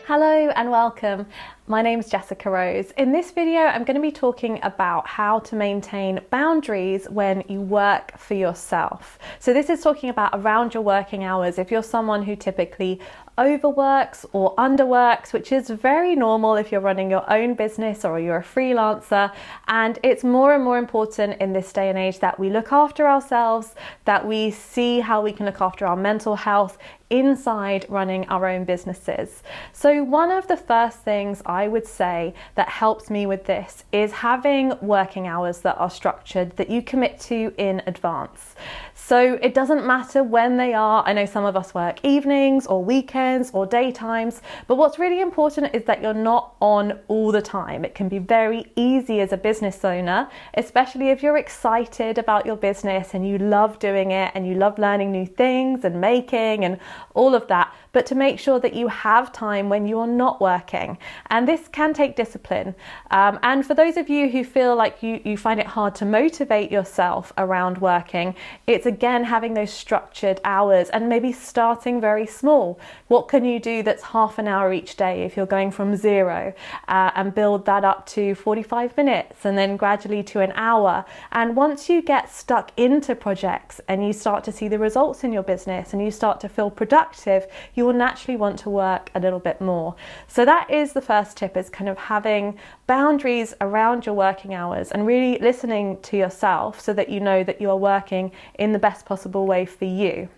Hello and welcome. My name is Jessica Rose. In this video, I'm going to be talking about how to maintain boundaries when you work for yourself. So this is talking about around your working hours. If you're someone who typically overworks or underworks, which is very normal if you're running your own business or you're a freelancer, and it's more and more important in this day and age that we look after ourselves, that we see how we can look after our mental health inside running our own businesses. So one of the first things I would say that helps me with this is having working hours that are structured, that you commit to in advance. So it doesn't matter when they are. I know some of us work evenings or weekends or daytimes, but what's really important is that you're not on all the time. It can be very easy as a business owner, especially if you're excited about your business and you love doing it and you love learning new things and making and all of that, but to make sure that you have time when you're not working. And this can take discipline. And for those of you who feel like you find it hard to motivate yourself around working, it's again having those structured hours and maybe starting very small. What can you do that's half an hour each day if you're going from zero, and build that up to 45 minutes and then gradually to an hour. And once you get stuck into projects and you start to see the results in your business and you start to feel productive, you will naturally want to work a little bit more. So that is the first tip, is kind of having boundaries around your working hours and really listening to yourself so that you know that you are working in the best possible way for you.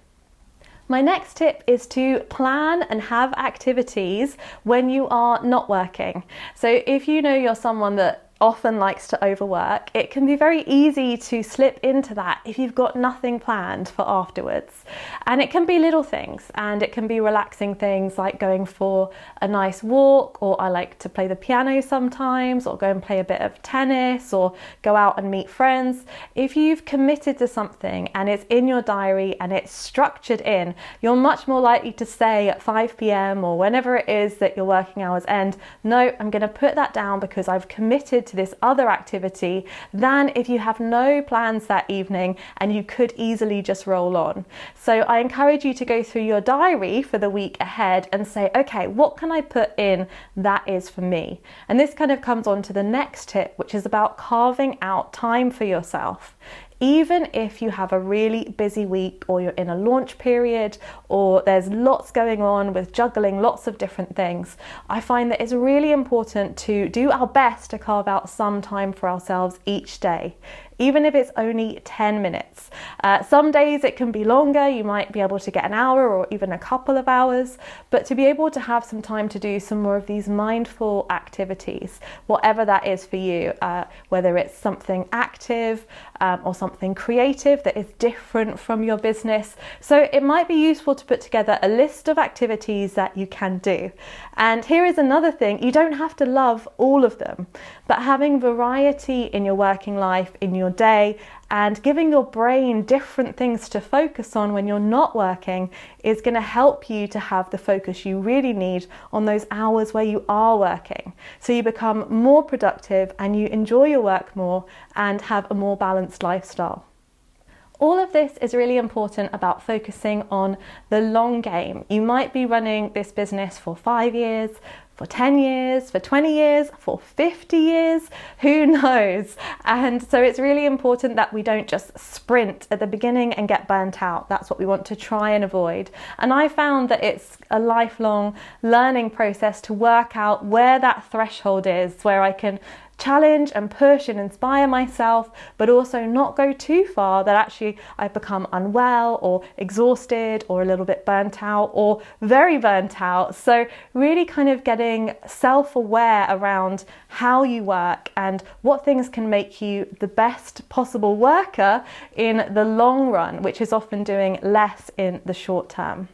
My next tip is to plan and have activities when you are not working. So if you know you're someone that often likes to overwork, it can be very easy to slip into that if you've got nothing planned for afterwards. And it can be little things, and it can be relaxing things like going for a nice walk, or I like to play the piano sometimes, or go and play a bit of tennis, or go out and meet friends. If you've committed to something and it's in your diary and it's structured in, you're much more likely to say at 5 p.m. or whenever it is that your working hours end, no, I'm going to put that down because I've committed to this other activity, than if you have no plans that evening and you could easily just roll on. So I encourage you to go through your diary for the week ahead and say, okay, what can I put in that is for me? And this kind of comes on to the next tip, which is about carving out time for yourself. Even if you have a really busy week, or you're in a launch period, or there's lots going on with juggling lots of different things, I find that it's really important to do our best to carve out some time for ourselves each day, even if it's only 10 minutes. Some days it can be longer, you might be able to get an hour or even a couple of hours, but to be able to have some time to do some more of these mindful activities, whatever that is for you, whether it's something active or something creative that is different from your business. So it might be useful to put together a list of activities that you can do. And here is another thing, you don't have to love all of them, but having variety in your working life, in your day, and giving your brain different things to focus on when you're not working is going to help you to have the focus you really need on those hours where you are working. So you become more productive and you enjoy your work more and have a more balanced lifestyle. All of this is really important about focusing on the long game. You might be running this business for 5 years, for 10 years, for 20 years, for 50 years, who knows? And so it's really important that we don't just sprint at the beginning and get burnt out. That's what we want to try and avoid. And I found that it's a lifelong learning process to work out where that threshold is, where I can challenge and push and inspire myself, but also not go too far that actually I become unwell or exhausted or a little bit burnt out or very burnt out. So really kind of getting self-aware around how you work and what things can make you the best possible worker in the long run, which is often doing less in the short term.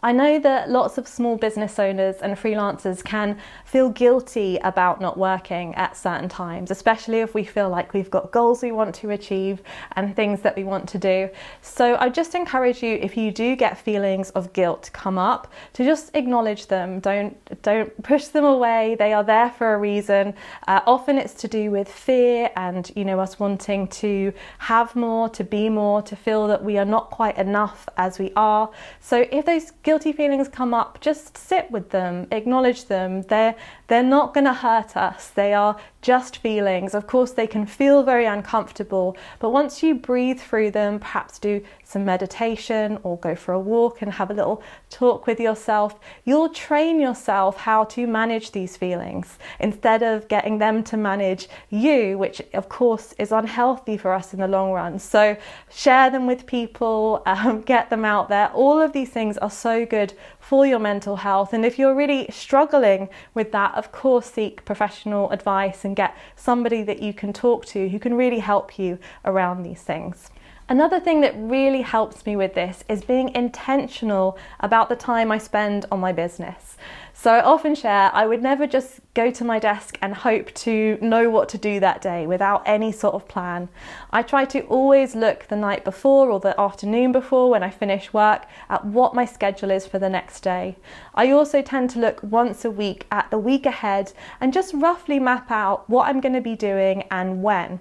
I know that lots of small business owners and freelancers can feel guilty about not working at certain times, especially if we feel like we've got goals we want to achieve and things that we want to do. So I just encourage you, if you do get feelings of guilt come up, to just acknowledge them. Don't push them away. They are there for a reason. Often it's to do with fear and, us wanting to have more, to be more, to feel that we are not quite enough as we are. So if those guilt guilty feelings come up, just sit with them, acknowledge them. They're not going to hurt us. They are just feelings. Of course, they can feel very uncomfortable, but once you breathe through them, perhaps do some meditation or go for a walk and have a little talk with yourself, you'll train yourself how to manage these feelings instead of getting them to manage you, which of course is unhealthy for us in the long run. So share them with people, get them out there. All of these things are so good for your mental health. And if you're really struggling with that, of course, seek professional advice and get somebody that you can talk to who can really help you around these things. Another thing that really helps me with this is being intentional about the time I spend on my business. So I often share I would never just go to my desk and hope to know what to do that day without any sort of plan. I try to always look the night before or the afternoon before when I finish work at what my schedule is for the next day. I also tend to look once a week at the week ahead and just roughly map out what I'm going to be doing and when.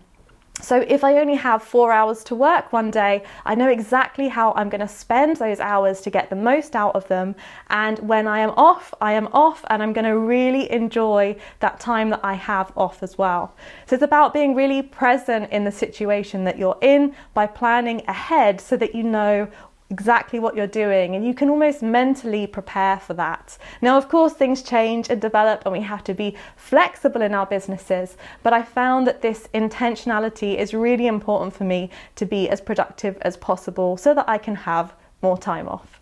So if I only have 4 hours to work one day, I know exactly how I'm going to spend those hours to get the most out of them. And when I am off, and I'm going to really enjoy that time that I have off as well. So it's about being really present in the situation that you're in by planning ahead so that you know exactly what you're doing and you can almost mentally prepare for that. Now, of course, things change and develop and we have to be flexible in our businesses, but I found that this intentionality is really important for me to be as productive as possible so that I can have more time off.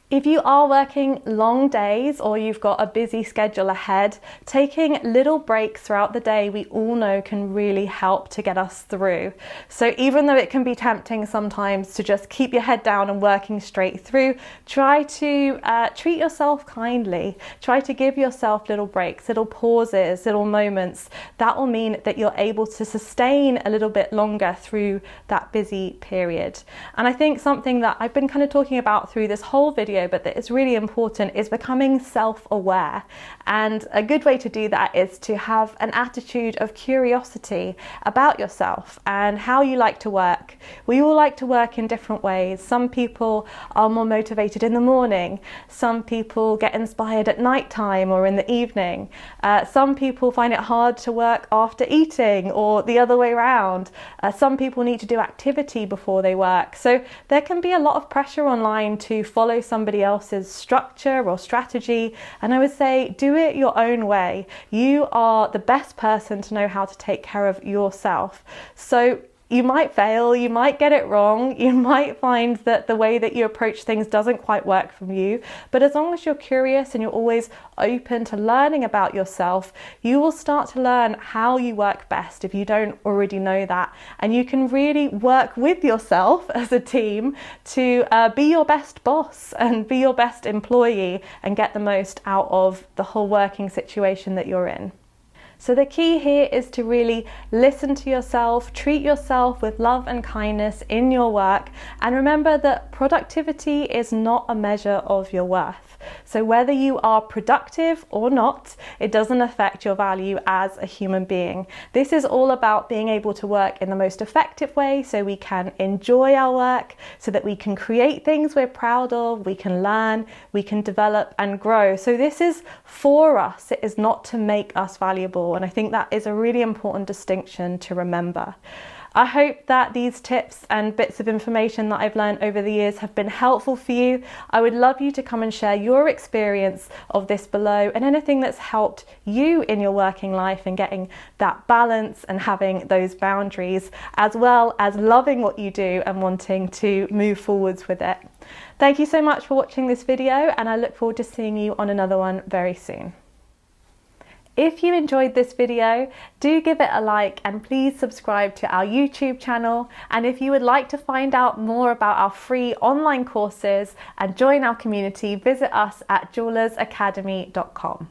If you are working long days or you've got a busy schedule ahead, taking little breaks throughout the day we all know can really help to get us through. So even though it can be tempting sometimes to just keep your head down and working straight through, try to treat yourself kindly. Try to give yourself little breaks, little pauses, little moments. That will mean that you're able to sustain a little bit longer through that busy period. And I think something that I've been kind of talking about through this whole video, but that is really important, is becoming self-aware. And a good way to do that is to have an attitude of curiosity about yourself and how you like to work. We all like to work in different ways. Some people are more motivated in the morning. Some people get inspired at night time or in the evening. Some people find it hard to work after eating or the other way around. Some people need to do activity before they work. So there can be a lot of pressure online to follow somebody else's structure or strategy, and I would say do it your own way. You are the best person to know how to take care of yourself. So you might fail, you might get it wrong, you might find that the way that you approach things doesn't quite work for you, but as long as you're curious and you're always open to learning about yourself, you will start to learn how you work best if you don't already know that, and you can really work with yourself as a team to be your best boss and be your best employee and get the most out of the whole working situation that you're in. So the key here is to really listen to yourself, treat yourself with love and kindness in your work, and remember that productivity is not a measure of your worth. So whether you are productive or not, it doesn't affect your value as a human being. This is all about being able to work in the most effective way so we can enjoy our work, so that we can create things we're proud of, we can learn, we can develop and grow. So this is for us, it is not to make us valuable. And I think that is a really important distinction to remember. I hope that these tips and bits of information that I've learned over the years have been helpful for you. I would love you to come and share your experience of this below and anything that's helped you in your working life and getting that balance and having those boundaries, as well as loving what you do and wanting to move forwards with it. Thank you so much for watching this video, and I look forward to seeing you on another one very soon. If you enjoyed this video, do give it a like and please subscribe to our YouTube channel. And if you would like to find out more about our free online courses and join our community, visit us at jewellersacademy.com.